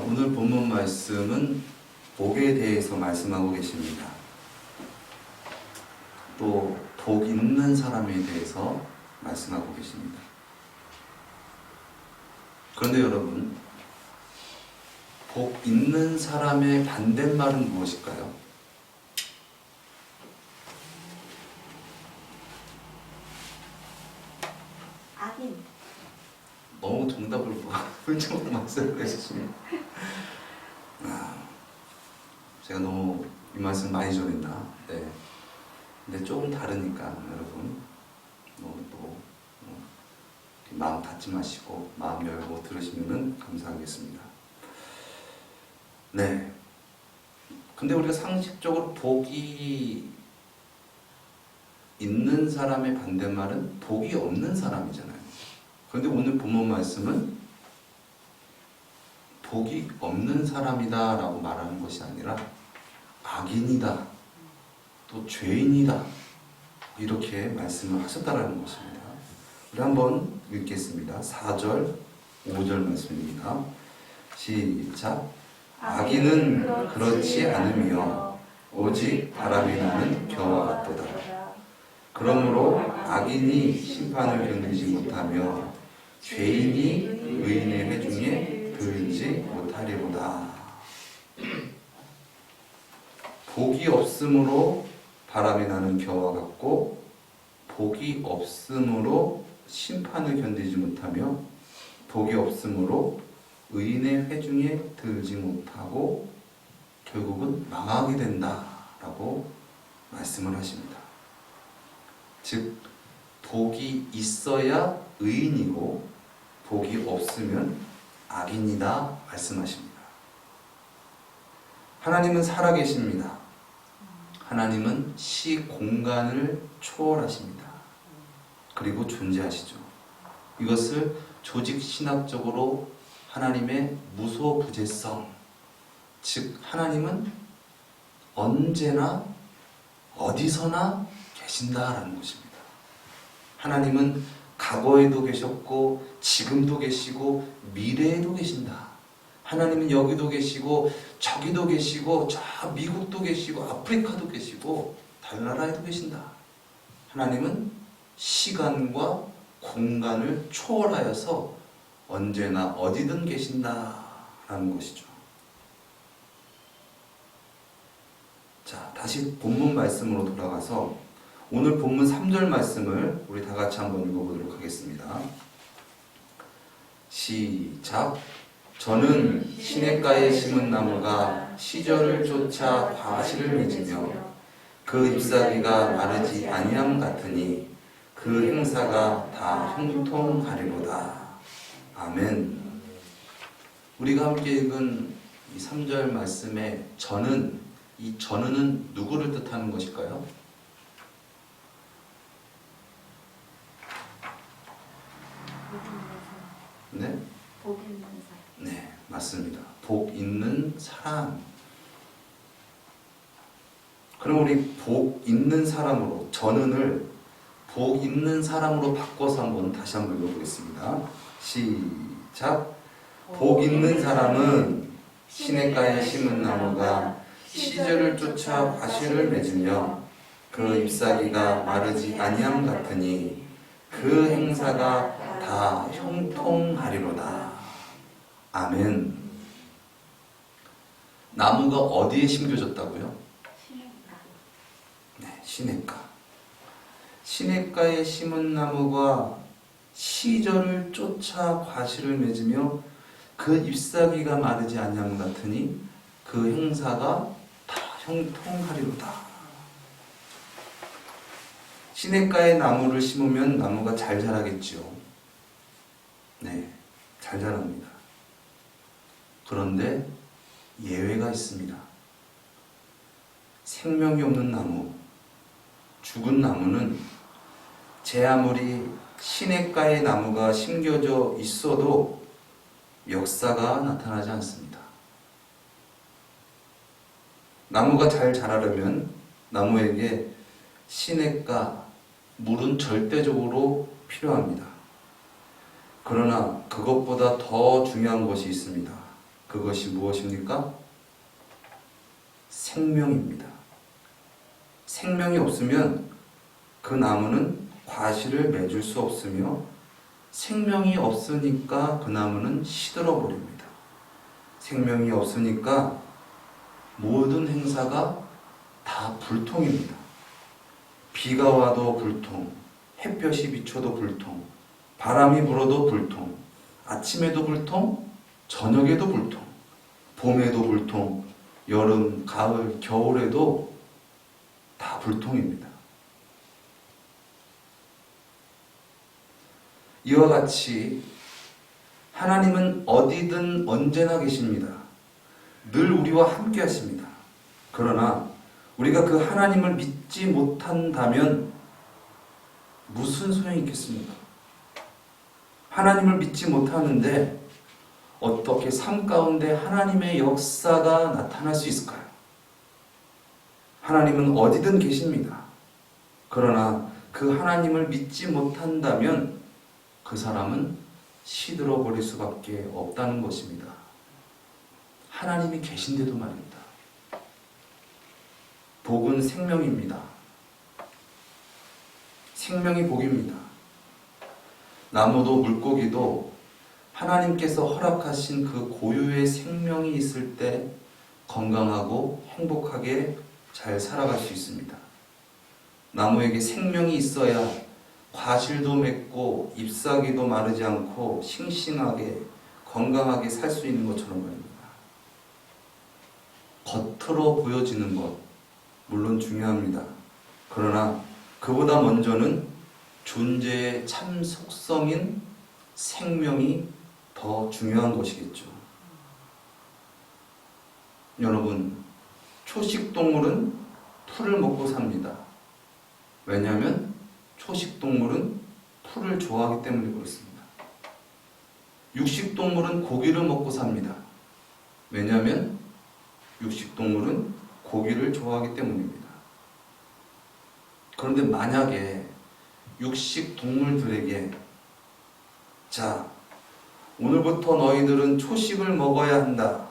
오늘 본문 말씀은 복에 대해서 말씀하고 계십니다. 또 복 있는 사람에 대해서 말씀하고 계십니다. 그런데 여러분, 복 있는 사람의 반대말은 무엇일까요? 악인. 너무 정답을 훌쩍 말씀을 해주시네요. 제가 너무 이 말씀 많이 전했나? 네. 근데 조금 다르니까 여러분 너무 또 마음 닫지 마시고 마음 열고 들으시면 감사하겠습니다. 네. 근데 우리가 상식적으로 복이 있는 사람의 반대말은 복이 없는 사람이잖아요. 그런데 오늘 본문 말씀은 복이 없는 사람이다 라고 말하는 것이 아니라 악인이다, 또 죄인이다, 이렇게 말씀을 하셨다라는 것입니다. 우리 한번 읽겠습니다. 4절, 5절 말씀입니다. 시작. 악인은 그렇지 않으며 오직 바람이 나는 겨와 같도다. 그러므로 악인이 심판을 견디지 못하며 죄인이 의인의 회중에 들지 못하리로다. 복이 없으므로 바람이 나는 겨와 같고 복이 없으므로 심판을 견디지 못하며 복이 없으므로 의인의 회중에 들지 못하고 결국은 망하게 된다라고 말씀을 하십니다. 즉 복이 있어야 의인이고 복이 없으면 악인이다 말씀하십니다. 하나님은 살아계십니다. 하나님은 시 공간을 초월하십니다. 그리고 존재하시죠. 이것을 조직신학적으로 하나님의 무소부재성, 즉 하나님은 언제나 어디서나 계신다라는 것입니다. 하나님은 과거에도 계셨고 지금도 계시고 미래에도 계신다. 하나님은 여기도 계시고 저기도 계시고 저 미국도 계시고 아프리카도 계시고 달나라에도 계신다. 하나님은 시간과 공간을 초월하여서 언제나 어디든 계신다라는 것이죠. 자, 다시 본문 말씀으로 돌아가서 오늘 본문 3절 말씀을 우리 다 같이 한번 읽어보도록 하겠습니다. 시작. 저는 시냇가에 심은 나무가 시절을 쫓아 과실을 맺으며 그 잎사귀가 마르지 아니함 같으니 그 행사가 다 형통하리로다. 아멘. 우리가 함께 읽은 이 3절 말씀에 저는, 이 저는은 누구를 뜻하는 것일까요? 네? 복 있는 사람. 네, 맞습니다. 복 있는 사람. 그럼 우리 복 있는 사람으로, 저는을 복 있는 사람으로 바꿔서 다시 한번 읽어보겠습니다. 시작. 복 있는 사람은 시냇가에 심은 나무가 시절을 쫓아 과실을 맺으며 그 잎사귀가 마르지 아니함 같으니 그 행사가 다 형통하리로다. 아멘. 나무가 어디에 심겨졌다고요? 시냇가. 네, 시냇가. 시냇가에 심은 나무가 시절을 쫓아 과실을 맺으며 그 잎사귀가 마르지 아니함 같으니 그 행사가 다 형통하리로다. 시냇가에 나무를 심으면 나무가 잘 자라겠지요. 네, 잘 자랍니다. 그런데 예외가 있습니다. 생명이 없는 나무, 죽은 나무는 제 아무리 시냇가에 나무가 심겨져 있어도 역사가 나타나지 않습니다. 나무가 잘 자라려면 나무에게 시냇가, 물은 절대적으로 필요합니다. 그러나 그것보다 더 중요한 것이 있습니다. 그것이 무엇입니까? 생명입니다. 생명이 없으면 그 나무는 과실을 맺을 수 없으며 생명이 없으니까 그 나무는 시들어 버립니다. 생명이 없으니까 모든 행사가 다 불통입니다. 비가 와도 불통, 햇볕이 비춰도 불통, 바람이 불어도 불통, 아침에도 불통, 저녁에도 불통, 봄에도 불통, 여름, 가을, 겨울에도 다 불통입니다. 이와 같이 하나님은 어디든 언제나 계십니다. 늘 우리와 함께 하십니다. 그러나 우리가 그 하나님을 믿지 못한다면 무슨 소용이 있겠습니까? 하나님을 믿지 못하는데 어떻게 삶 가운데 하나님의 역사가 나타날 수 있을까요? 하나님은 어디든 계십니다. 그러나 그 하나님을 믿지 못한다면 그 사람은 시들어 버릴 수밖에 없다는 것입니다. 하나님이 계신데도 말입니다. 복은 생명입니다. 생명이 복입니다. 나무도 물고기도 하나님께서 허락하신 그 고유의 생명이 있을 때 건강하고 행복하게 잘 살아갈 수 있습니다. 나무에게 생명이 있어야 과실도 맺고 잎사귀도 마르지 않고 싱싱하게 건강하게 살 수 있는 것처럼 말입니다. 겉으로 보여지는 것 물론 중요합니다. 그러나 그보다 먼저는 존재의 참 속성인 생명이 더 중요한 것이겠죠. 여러분, 초식동물은 풀을 먹고 삽니다. 왜냐하면 초식동물은 풀을 좋아하기 때문에 그렇습니다. 육식동물은 고기를 먹고 삽니다. 왜냐하면 육식동물은 고기를 좋아하기 때문입니다. 그런데 만약에 육식동물들에게 자, 오늘부터 너희들은 초식을 먹어야 한다.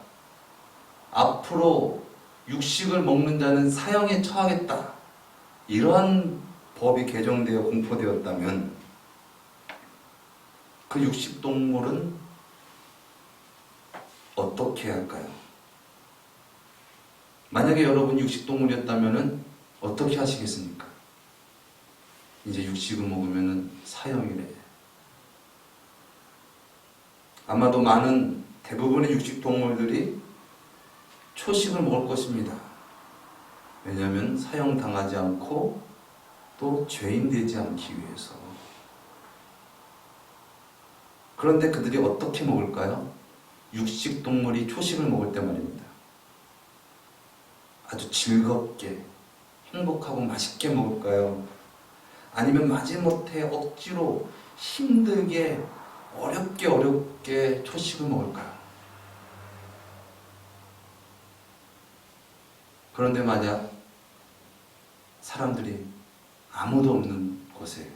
앞으로 육식을 먹는 자는 사형에 처하겠다. 이러한 법이 개정되어 공포되었다면 그 육식동물은 어떻게 할까요? 만약에 여러분이 육식동물이었다면 어떻게 하시겠습니까? 이제 육식을 먹으면 사형이래. 아마도 많은 대부분의 육식동물들이 초식을 먹을 것입니다. 왜냐하면 사형당하지 않고 또 죄인 되지 않기 위해서. 그런데 그들이 어떻게 먹을까요? 육식동물이 초식을 먹을 때 말입니다. 아주 즐겁게 행복하고 맛있게 먹을까요? 아니면 마지못해 억지로 힘들게 어렵게 초식을 먹을까요? 그런데 만약 사람들이 아무도 없는 곳에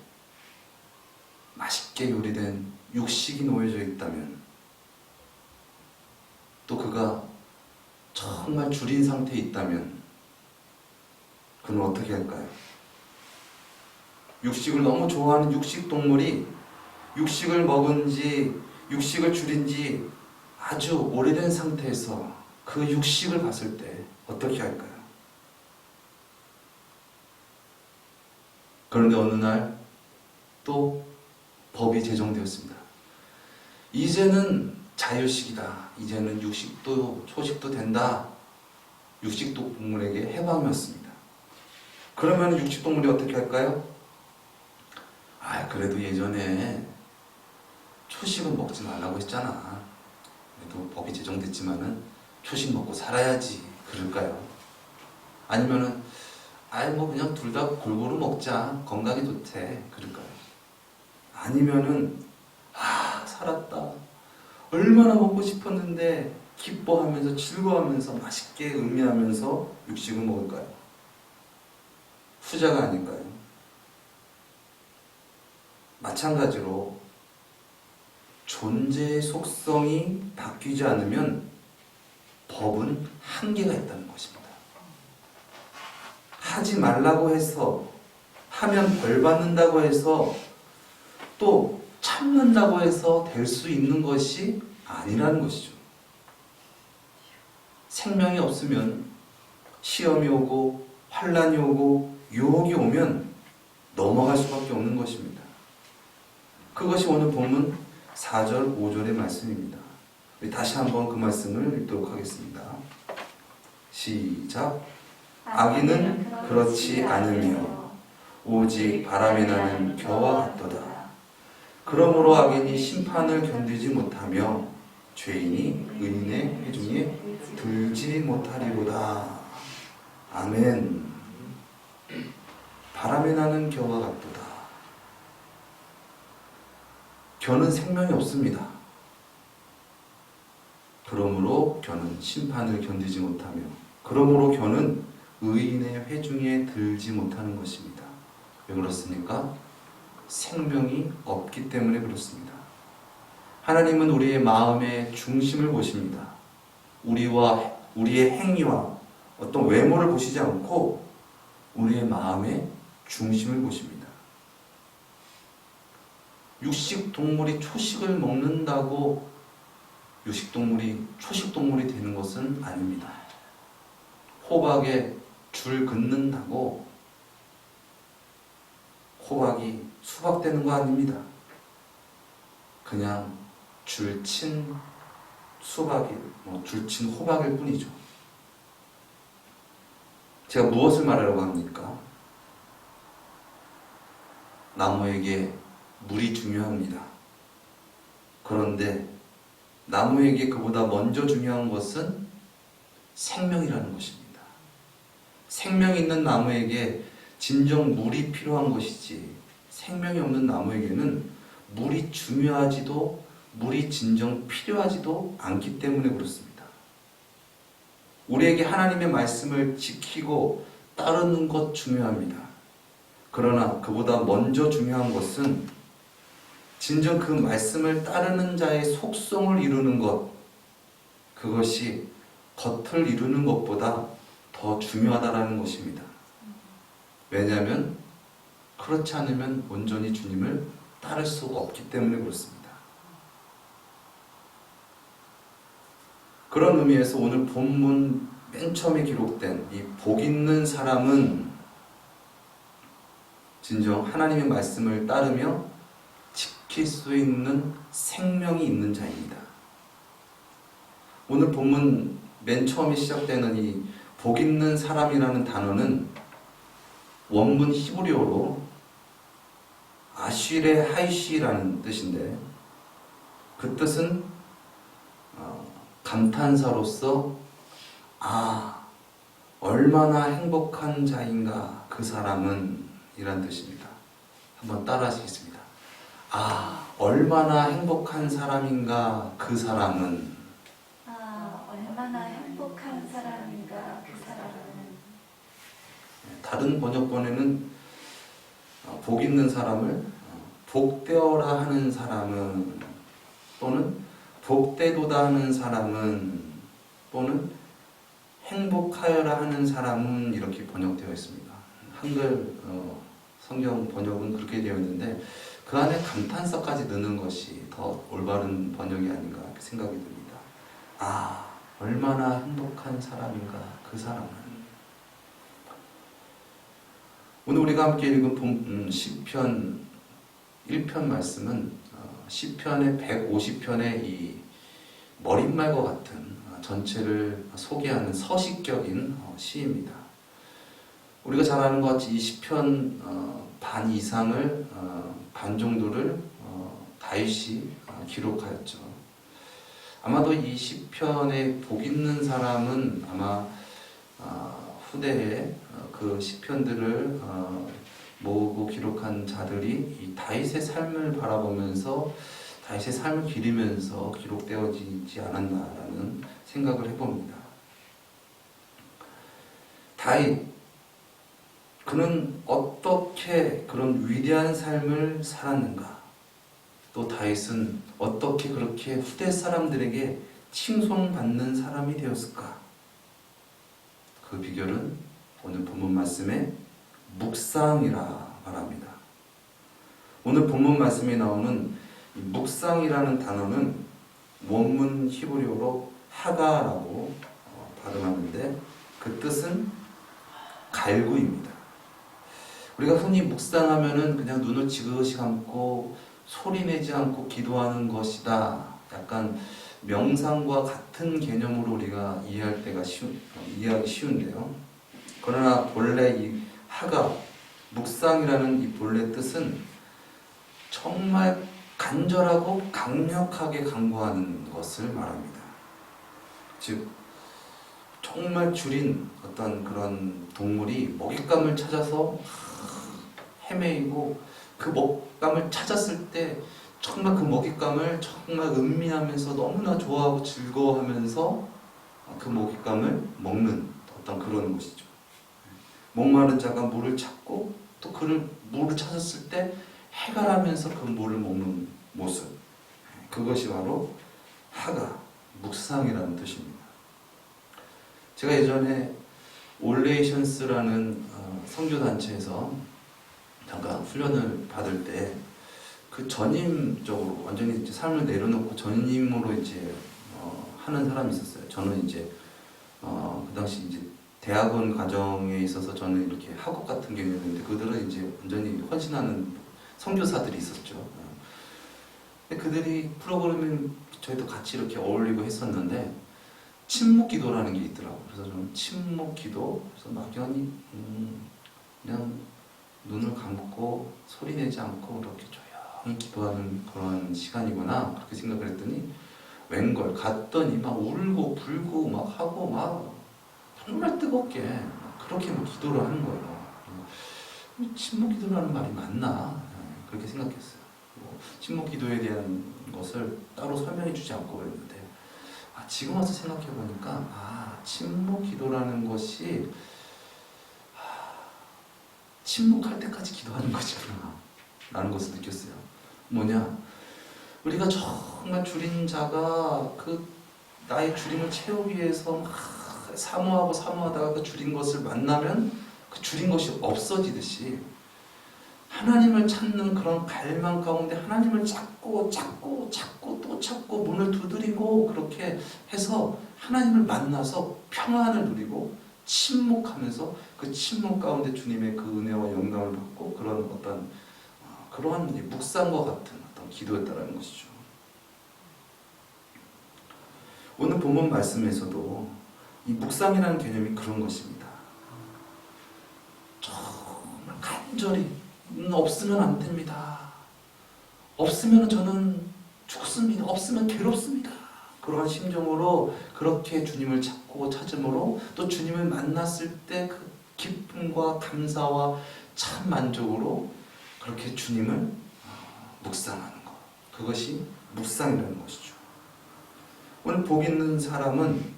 맛있게 요리된 육식이 놓여져 있다면 또 그가 정말 줄인 상태에 있다면 그는 어떻게 할까요? 육식을 너무 좋아하는 육식동물이 육식을 먹은 지, 육식을 줄인 지 아주 오래된 상태에서 그 육식을 봤을 때 어떻게 할까요? 그런데 어느 날 또 법이 제정되었습니다. 이제는 자유식이다. 이제는 육식도 초식도 된다. 육식동물에게 해방이었습니다. 그러면 육식동물이 어떻게 할까요? 그래도 예전에 초식은 먹지 말라고 했잖아. 그래도 법이 제정됐지만은 초식 먹고 살아야지. 그럴까요? 아니면은 그냥 둘 다 골고루 먹자. 건강에 좋대. 그럴까요? 아니면은 살았다. 얼마나 먹고 싶었는데 기뻐하면서 즐거워하면서 맛있게 음미하면서 육식을 먹을까요? 후자가 아닐까요? 마찬가지로 존재의 속성이 바뀌지 않으면 법은 한계가 있다는 것입니다. 하지 말라고 해서, 하면 벌 받는다고 해서, 또 참는다고 해서 될 수 있는 것이 아니라는 것이죠. 생명이 없으면 시험이 오고 환난이 오고 유혹이 오면 넘어갈 수밖에 없는 것입니다. 그것이 오늘 본문 4절, 5절의 말씀입니다. 우리 다시 한번 그 말씀을 읽도록 하겠습니다. 시작. 악인은 그렇지 않으며 오직 바람에 나는 겨와 같도다. 그러므로 악인이 심판을 견디지 못하며 죄인이 의인의 회중에 들지 못하리로다. 아멘. 바람에 나는 겨와 같도다. 겨는 생명이 없습니다. 그러므로 겨는 심판을 견디지 못하며, 그러므로 겨는 의인의 회중에 들지 못하는 것입니다. 왜 그렇습니까? 생명이 없기 때문에 그렇습니다. 하나님은 우리의 마음의 중심을 보십니다. 우리의 행위와 어떤 외모를 보시지 않고 우리의 마음의 중심을 보십니다. 육식동물이 초식을 먹는다고 육식동물이 초식동물이 되는 것은 아닙니다. 호박에 줄 긋는다고 호박이 수박되는 거 아닙니다. 그냥 줄친 줄친 호박일 뿐이죠. 제가 무엇을 말하려고 합니까? 나무에게 물이 중요합니다. 그런데 나무에게 그보다 먼저 중요한 것은 생명이라는 것입니다. 생명 있는 나무에게 진정 물이 필요한 것이지, 생명이 없는 나무에게는 물이 중요하지도 물이 진정 필요하지도 않기 때문에 그렇습니다. 우리에게 하나님의 말씀을 지키고 따르는 것 중요합니다. 그러나 그보다 먼저 중요한 것은 진정 그 말씀을 따르는 자의 속성을 이루는 것, 그것이 겉을 이루는 것보다 더 중요하다는 것입니다. 왜냐하면 그렇지 않으면 온전히 주님을 따를 수 없기 때문에 그렇습니다. 그런 의미에서 오늘 본문 맨 처음에 기록된 이 복 있는 사람은 진정 하나님의 말씀을 따르며 지킬 수 있는 생명이 있는 자입니다. 오늘 본문 맨 처음에 시작되는 이 복 있는 사람이라는 단어는 원문 히브리어로 아쉬레 하이시라는 뜻인데, 그 뜻은 감탄사로서 얼마나 행복한 자인가 그 사람은, 이란 뜻입니다. 한번 따라 하시겠습니다. 얼마나 행복한 사람인가 그 사람은. 얼마나 행복한 사람인가 그 사람은. 다른 번역본에는 복 있는 사람을 복되어라 하는 사람은, 또는 복되도다 하는 사람은, 또는 행복하여라 하는 사람은, 이렇게 번역되어 있습니다. 한글 성경 번역은 그렇게 되어 있는데 그 안에 감탄사까지 넣는 것이 더 올바른 번역이 아닌가 생각이 듭니다. 얼마나 행복한 사람인가 그 사람은. 오늘 우리가 함께 읽은 시편 1편 말씀은 시편의 150편의 이 머릿말과 같은 전체를 소개하는 서식격인 시입니다. 우리가 잘 아는 것 같이 이 시편 반 이상을, 반 정도를 다윗이 기록하였죠. 아마도 이 시편에 복 있는 사람은 아마 후대에 그 시편들을 모으고 기록한 자들이 이 다윗의 삶을 바라보면서 다윗의 삶을 기리면서 기록되어지지 않았나라는 생각을 해봅니다. 다윗, 그는 어떻게 그런 위대한 삶을 살았는가? 또 다윗은 어떻게 그렇게 후대 사람들에게 칭송받는 사람이 되었을까? 그 비결은 오늘 본문 말씀에 묵상이라 말합니다. 오늘 본문 말씀에 나오는 이 묵상이라는 단어는 원문 히브리어로 하가라고 발음하는데 그 뜻은 갈구입니다. 우리가 흔히 묵상하면은 그냥 눈을 지그시 감고 소리내지 않고 기도하는 것이다. 약간 명상과 같은 개념으로 우리가 이해하기 쉬운데요. 그러나 본래 이 하가, 묵상이라는 이 본래 뜻은 정말 간절하고 강력하게 간구하는 것을 말합니다. 즉, 정말 줄인 어떤 그런 동물이 먹잇감을 찾아서 헤매이고 그 먹잇감을 찾았을 때 정말 그 먹잇감을 정말 음미하면서 너무나 좋아하고 즐거워하면서 그 먹잇감을 먹는 어떤 그런 것이죠. 목마른 자가 물을 찾고 또 그 물을 찾았을 때 해갈하면서 그 물을 먹는 모습, 그것이 바로 하가, 묵상이라는 뜻입니다. 제가 예전에 올레이션스라는 선교단체에서 잠깐 훈련을 받을 때 그 전임적으로 완전히 이제 삶을 내려놓고 전임으로 이제 하는 사람이 있었어요. 저는 이제 그 당시 이제 대학원 과정에 있어서 저는 이렇게 학업 같은 개념인데 그들은 이제 완전히 헌신하는 선교사들이 있었죠. 근데 그들이 프로그램을 저희도 같이 이렇게 어울리고 했었는데 침묵 기도라는 게 있더라고요. 그래서 저는 침묵 기도, 그래서 막연히 그냥 눈을 감고 소리 내지 않고 이렇게 조용히 기도하는 그런 시간이구나 그렇게 생각을 했더니 웬걸 갔더니 막 울고 불고 막 하고 막 정말 뜨겁게 그렇게 막 기도를 하는 거예요. 침묵 기도라는 말이 맞나 그렇게 생각했어요. 침묵 기도에 대한 것을 따로 설명해 주지 않고 그랬는데 지금 와서 생각해 보니까 침묵 기도라는 것이 침묵할 때까지 기도하는 것이구나 라는 것을 느꼈어요. 뭐냐, 우리가 정말 줄인 자가 그 나의 줄임을 채우기 위해서 막 사모하다가 그 줄인 것을 만나면 그 줄인 것이 없어지듯이 하나님을 찾는 그런 갈망 가운데 하나님을 찾고 또 찾고 문을 두드리고 그렇게 해서 하나님을 만나서 평안을 누리고 침묵하면서 그 침묵 가운데 주님의 그 은혜와 영광을 받고 그런 어떤 그러한 묵상과 같은 어떤 기도였다는 것이죠. 오늘 본문 말씀에서도 이 묵상이라는 개념이 그런 것입니다. 정말 간절히 없으면 안 됩니다. 없으면 저는 죽습니다. 없으면 괴롭습니다. 그러한 심정으로 그렇게 주님을 찾고 찾음으로 또 주님을 만났을 때 그 기쁨과 감사와 참 만족으로 그렇게 주님을 묵상하는 것. 그것이 묵상이라는 것이죠. 오늘 복 있는 사람은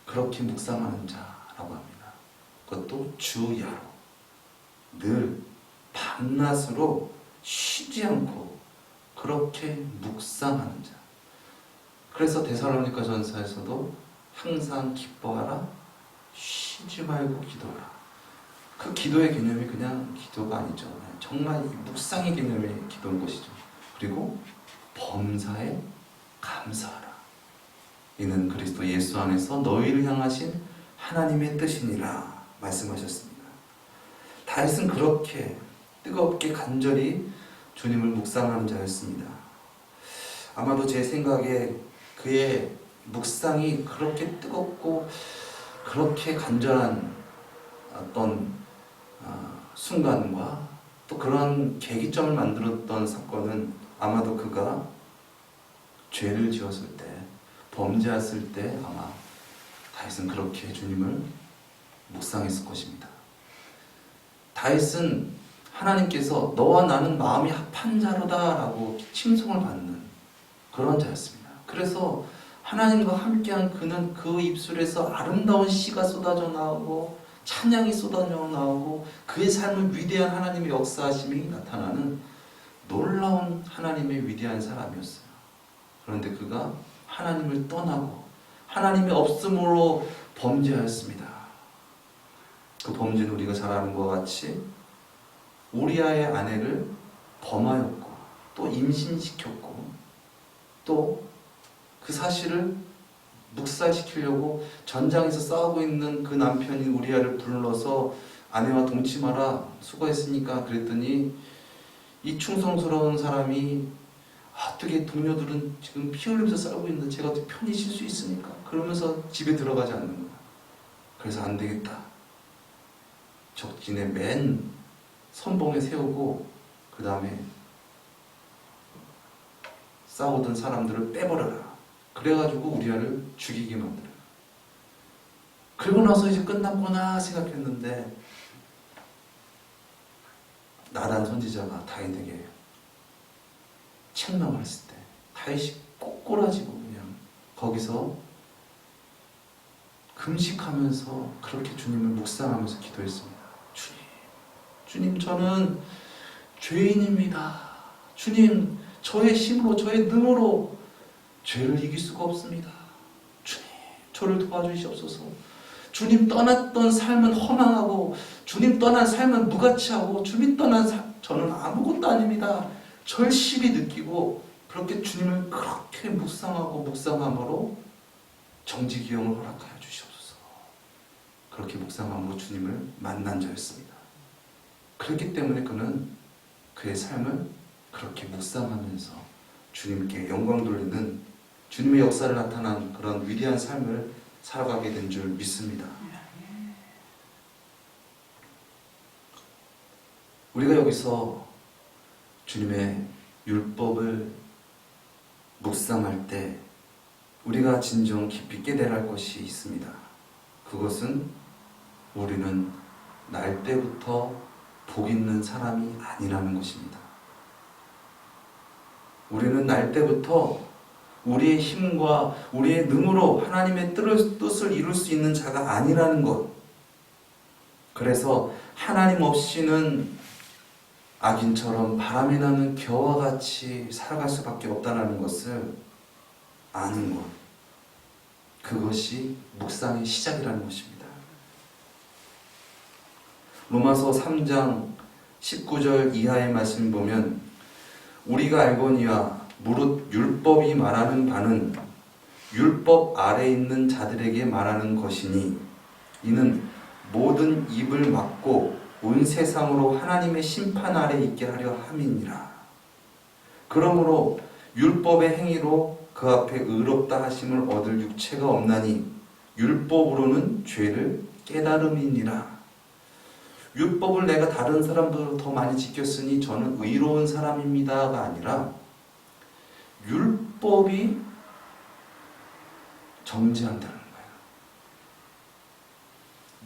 그렇게 묵상하는 자라고 합니다. 그것도 주야로 늘 밤낮으로 쉬지 않고 그렇게 묵상하는 자. 그래서 데살로니가 전서에서도 항상 기뻐하라, 쉬지 말고 기도하라. 그 기도의 개념이 그냥 기도가 아니죠. 정말 이 묵상의 개념의 기도인 것이죠. 그리고 범사에 감사하라. 이는 그리스도 예수 안에서 너희를 향하신 하나님의 뜻이니라 말씀하셨습니다. 다윗은 그렇게 뜨겁게 간절히 주님을 묵상하는 자였습니다. 아마도 제 생각에 그의 묵상이 그렇게 뜨겁고 그렇게 간절한 어떤 순간과 또 그런 계기점을 만들었던 사건은 아마도 그가 죄를 지었을 때, 범죄했을 때 아마 다윗은 그렇게 주님을 묵상했을 것입니다. 다윗은 하나님께서 너와 나는 마음이 합한 자로다 라고 칭송을 받는 그런 자였습니다. 그래서 하나님과 함께한 그는 그 입술에서 아름다운 시가 쏟아져 나오고 찬양이 쏟아져 나오고 그의 삶은 위대한 하나님의 역사하심이 나타나는 놀라운 하나님의 위대한 사람이었어요. 그런데 그가 하나님을 떠나고 하나님이 없음으로 범죄하였습니다. 그 범죄는 우리가 잘 아는 것과 같이 우리아의 아내를 범하였고 또 임신시켰고 또 그 사실을 묵살시키려고 전장에서 싸우고 있는 그 남편인 우리아를 불러서 아내와 동침하라, 수고했으니까 그랬더니 이 충성스러운 사람이 어떻게 동료들은 지금 피 흘리면서 싸우고 있는데 제가 어떻게 편히 쉴 수 있습니까? 그러면서 집에 들어가지 않는 거야. 그래서 안 되겠다. 적진의 맨 선봉에 세우고 그 다음에 싸우던 사람들을 빼버려라. 그래가지고 우리아를 죽이게 만들어요. 그러고 나서 이제 끝났구나 생각했는데 나단 선지자가 다윗에게 책망을 했을 때 다윗이 꼬꾸라지고 그냥 거기서 금식하면서 그렇게 주님을 묵상하면서 기도했습니다. 주님 저는 죄인입니다. 주님 저의 힘으로 저의 능으로 죄를 이길 수가 없습니다. 주님 저를 도와주시옵소서. 주님 떠났던 삶은 허망하고 주님 떠난 삶은 무가치하고 주님 떠난 저는 아무것도 아닙니다. 절실히 느끼고 그렇게 주님을 그렇게 묵상하고 묵상함으로 정직기형을 허락하여 주시옵소서. 그렇게 묵상함으로 주님을 만난 자였습니다. 그렇기 때문에 그는 그의 삶을 그렇게 묵상하면서 주님께 영광 돌리는 주님의 역사를 나타난 그런 위대한 삶을 살아가게 된 줄 믿습니다. 우리가 여기서 주님의 율법을 묵상할 때 우리가 진정 깊이 깨달아야 할 것이 있습니다. 그것은 우리는 날 때부터 복 있는 사람이 아니라는 것입니다. 우리는 날 때부터 우리의 힘과 우리의 능으로 하나님의 뜻을 이룰 수 있는 자가 아니라는 것. 그래서 하나님 없이는 악인처럼 바람이 나는 겨와 같이 살아갈 수밖에 없다는 것을 아는 것. 그것이 묵상의 시작이라는 것입니다. 로마서 3장 19절 이하의 말씀을 보면 우리가 알거니와 무릇 율법이 말하는 바는 율법 아래 있는 자들에게 말하는 것이니 이는 모든 입을 막고 온 세상으로 하나님의 심판 아래 있게 하려 함이니라. 그러므로 율법의 행위로 그 앞에 의롭다 하심을 얻을 육체가 없나니 율법으로는 죄를 깨달음이니라. 율법을 내가 다른 사람들보다 더 많이 지켰으니 저는 의로운 사람입니다가 아니라 율법이 정죄한다는 거예요.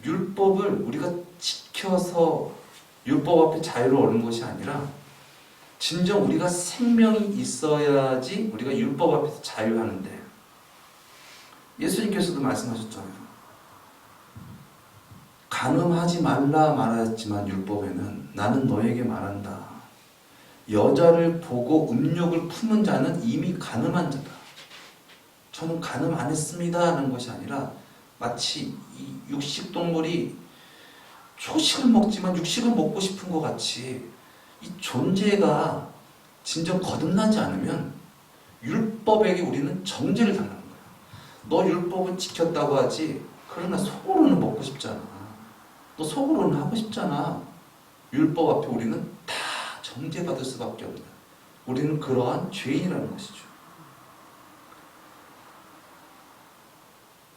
율법을 우리가 지켜서 율법 앞에 자유를 얻는 것이 아니라 진정 우리가 생명이 있어야지 우리가 율법 앞에서 자유하는데 예수님께서도 말씀하셨잖아요. 간음하지 말라 말하였지만 율법에는 나는 너에게 말한다. 여자를 보고 음욕을 품은 자는 이미 간음한 자다. 저는 간음 안 했습니다 하는 것이 아니라 마치 이 육식동물이 초식을 먹지만 육식을 먹고 싶은 것 같이 이 존재가 진정 거듭나지 않으면 율법에게 우리는 정죄를 당하는 거예요. 너 율법은 지켰다고 하지 그러나 속으로는 먹고 싶잖아. 너 속으로는 하고 싶잖아. 율법 앞에 우리는 다 정죄받을 수밖에 없다. 우리는 그러한 죄인이라는 것이죠.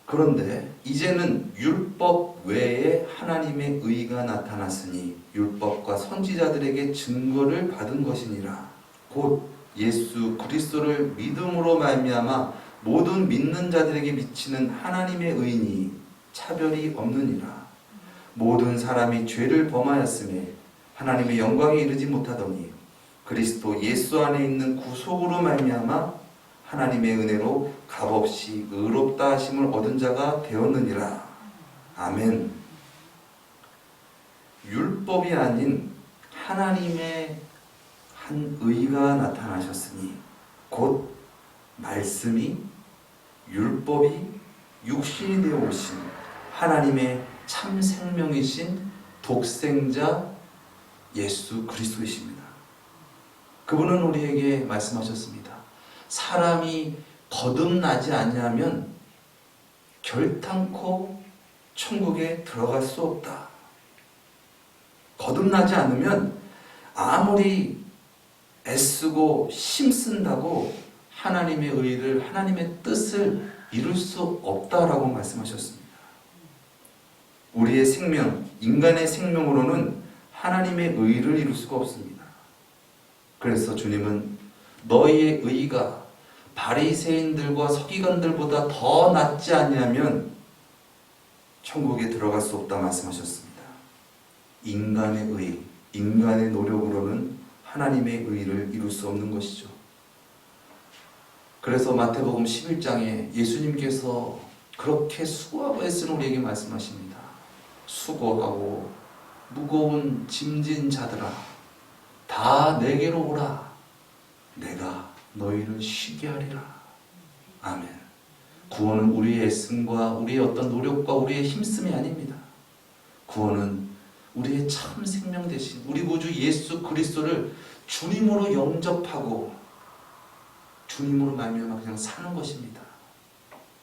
그런데 이제는 율법 외에 하나님의 의가 나타났으니 율법과 선지자들에게 증거를 받은 것이니라. 곧 예수 그리스도를 믿음으로 말미암아 모든 믿는 자들에게 미치는 하나님의 의니 차별이 없느니라. 모든 사람이 죄를 범하였으며 하나님의 영광에 이르지 못하더니 그리스도 예수 안에 있는 구속으로 말미암아 하나님의 은혜로 값없이 의롭다 하심을 얻은 자가 되었느니라. 아멘. 율법이 아닌 하나님의 한 의가 나타나셨으니 곧 말씀이 율법이 육신이 되어 오신 하나님의 참 생명이신 독생자 예수 그리스도이십니다. 그분은 우리에게 말씀하셨습니다. 사람이 거듭나지 아니하면 결탄코 천국에 들어갈 수 없다. 거듭나지 않으면 아무리 애쓰고 힘쓴다고 하나님의 의를, 하나님의 뜻을 이룰 수 없다라고 말씀하셨습니다. 우리의 생명, 인간의 생명으로는 하나님의 의를 이룰 수가 없습니다. 그래서 주님은 너희의 의가 바리새인들과 서기관들보다 더 낫지 아니하면 천국에 들어갈 수 없다 말씀하셨습니다. 인간의 의, 인간의 노력으로는 하나님의 의를 이룰 수 없는 것이죠. 그래서 마태복음 11장에 예수님께서 그렇게 수고하고 애쓰는 우리에게 말씀하십니다. 수고하고 무거운 짐진 자들아, 다 내게로 오라. 내가 너희를 쉬게 하리라. 아멘. 구원은 우리의 애씀과 우리의 어떤 노력과 우리의 힘씀이 아닙니다. 구원은 우리의 참 생명 대신 우리 구주 예수 그리스도를 주님으로 영접하고 주님으로 말미암아 그냥 사는 것입니다.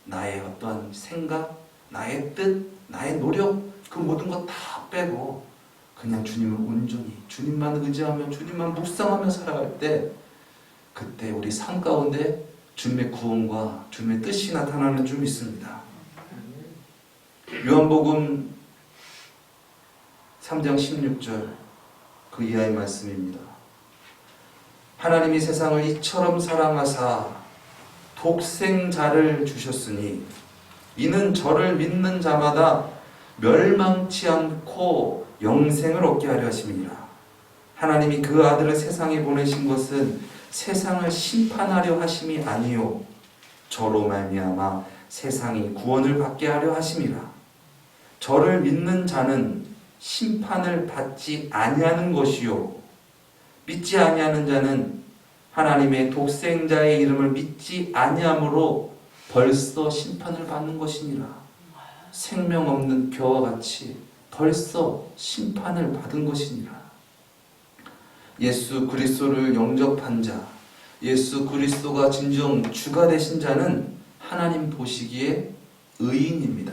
나의 어떠한 생각, 나의 뜻, 나의 노력, 그 모든 것 다 빼고 그냥 주님을 온전히 주님만 의지하며 주님만 묵상하며 살아갈 때, 그때 우리 삶 가운데 주님의 구원과 주님의 뜻이 나타나는 줄 믿습니다. 요한복음 3장 16절 그 이하의 말씀입니다. 하나님이 세상을 이처럼 사랑하사 독생자를 주셨으니 이는 저를 믿는 자마다 멸망치 않고 영생을 얻게 하려 하심이니라. 하나님이 그 아들을 세상에 보내신 것은 세상을 심판하려 하심이 아니요 저로 말미암아 세상이 구원을 받게 하려 하심이라. 저를 믿는 자는 심판을 받지 아니하는 것이요 믿지 아니하는 자는 하나님의 독생자의 이름을 믿지 아니함으로 벌써 심판을 받는 것이니라. 생명 없는 겨와 같이 벌써 심판을 받은 것이니라. 예수 그리스도를 영접한 자, 예수 그리스도가 진정 주가 되신 자는 하나님 보시기에 의인입니다.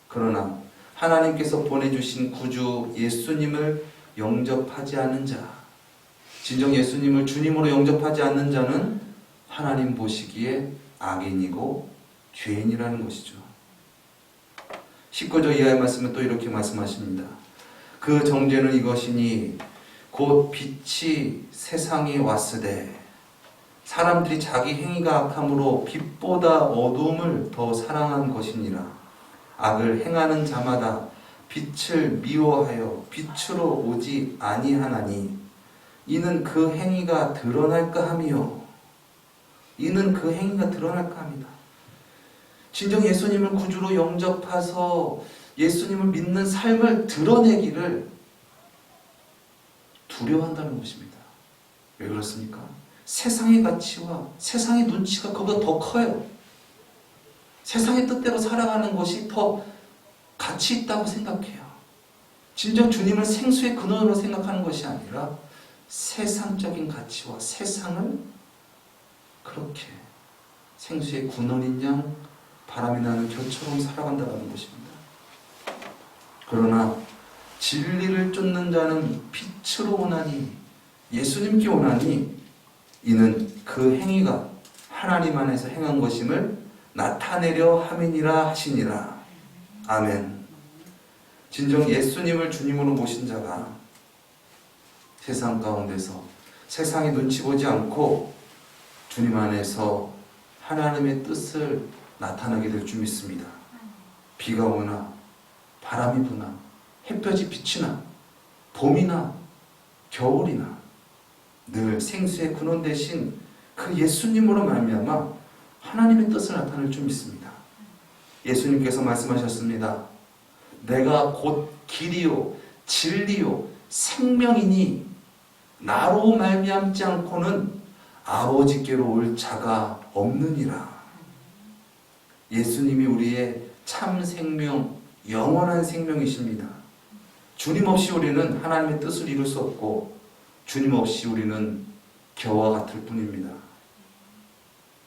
그러나 하나님께서 보내주신 구주 예수님을 영접하지 않는 자, 진정 예수님을 주님으로 영접하지 않는 자는 하나님 보시기에 악인이고 죄인이라는 것이죠. 19절 이하의 말씀은 또 이렇게 말씀하십니다. 그 정죄는 이것이니 곧 빛이 세상에 왔으되 사람들이 자기 행위가 악함으로 빛보다 어두움을 더 사랑한 것이니라. 악을 행하는 자마다 빛을 미워하여 빛으로 오지 아니하나니 이는 그 행위가 드러날까 함이요. 이는 그 행위가 드러날까 합니다. 진정 예수님을 구주로 영접해서 예수님을 믿는 삶을 드러내기를 두려워한다는 것입니다. 왜 그렇습니까? 세상의 가치와 세상의 눈치가 그보다 더 커요. 세상의 뜻대로 살아가는 것이 더 가치 있다고 생각해요. 진정 주님을 생수의 근원으로 생각하는 것이 아니라 세상적인 가치와 세상을 그렇게 생수의 근원인 양 바람이 나는 겨처럼 살아간다는 것입니다. 그러나 진리를 쫓는 자는 빛으로 오나니 예수님께 오나니 이는 그 행위가 하나님 안에서 행한 것임을 나타내려 함이니라 하시니라. 아멘. 진정 예수님을 주님으로 모신 자가 세상 가운데서 세상의 눈치 보지 않고 주님 안에서 하나님의 뜻을 나타나게 될 줄 믿습니다. 비가 오나 바람이 부나 햇볕이 비치나 봄이나 겨울이나 늘 생수의 근원 대신 그 예수님으로 말미암아 하나님의 뜻을 나타낼 줄 믿습니다. 예수님께서 말씀하셨습니다. 내가 곧 길이요 진리요 생명이니 나로 말미암지 않고는 아버지께로 올 자가 없느니라. 예수님이 우리의 참 생명, 영원한 생명이십니다. 주님 없이 우리는 하나님의 뜻을 이룰 수 없고 주님 없이 우리는 겨와 같을 뿐입니다.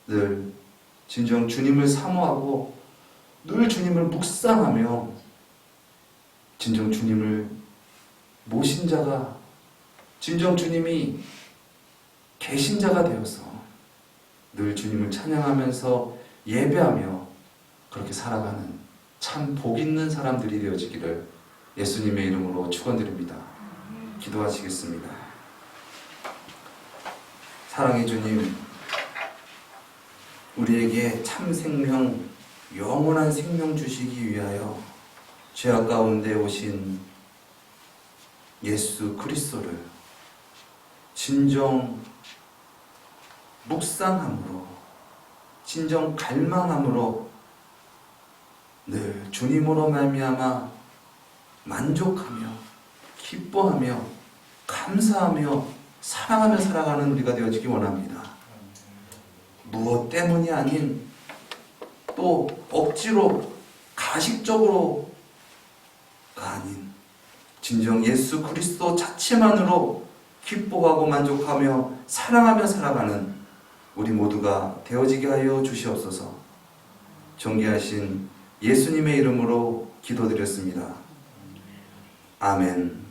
늘 진정 주님을 사모하고 늘 주님을 묵상하며 진정 주님을 모신 자가, 진정 주님이 계신 자가 되어서 늘 주님을 찬양하면서 예배하며 그렇게 살아가는 참 복 있는 사람들이 되어지기를 예수님의 이름으로 축원드립니다. 기도하시겠습니다. 사랑의 주님, 우리에게 참 생명, 영원한 생명 주시기 위하여 죄악 가운데 오신 예수 그리스도를 진정 묵상함으로, 진정 갈망함으로 늘 주님으로 말미암아 만족하며 기뻐하며 감사하며 사랑하며 살아가는 우리가 되어지기 원합니다. 무엇 때문이 아닌 또 억지로 가식적으로가 아닌 진정 예수 그리스도 자체만으로 기뻐하고 만족하며 사랑하며 살아가는 우리 모두가 되어지게 하여 주시옵소서. 존귀하신 예수님의 이름으로 기도드렸습니다. 아멘.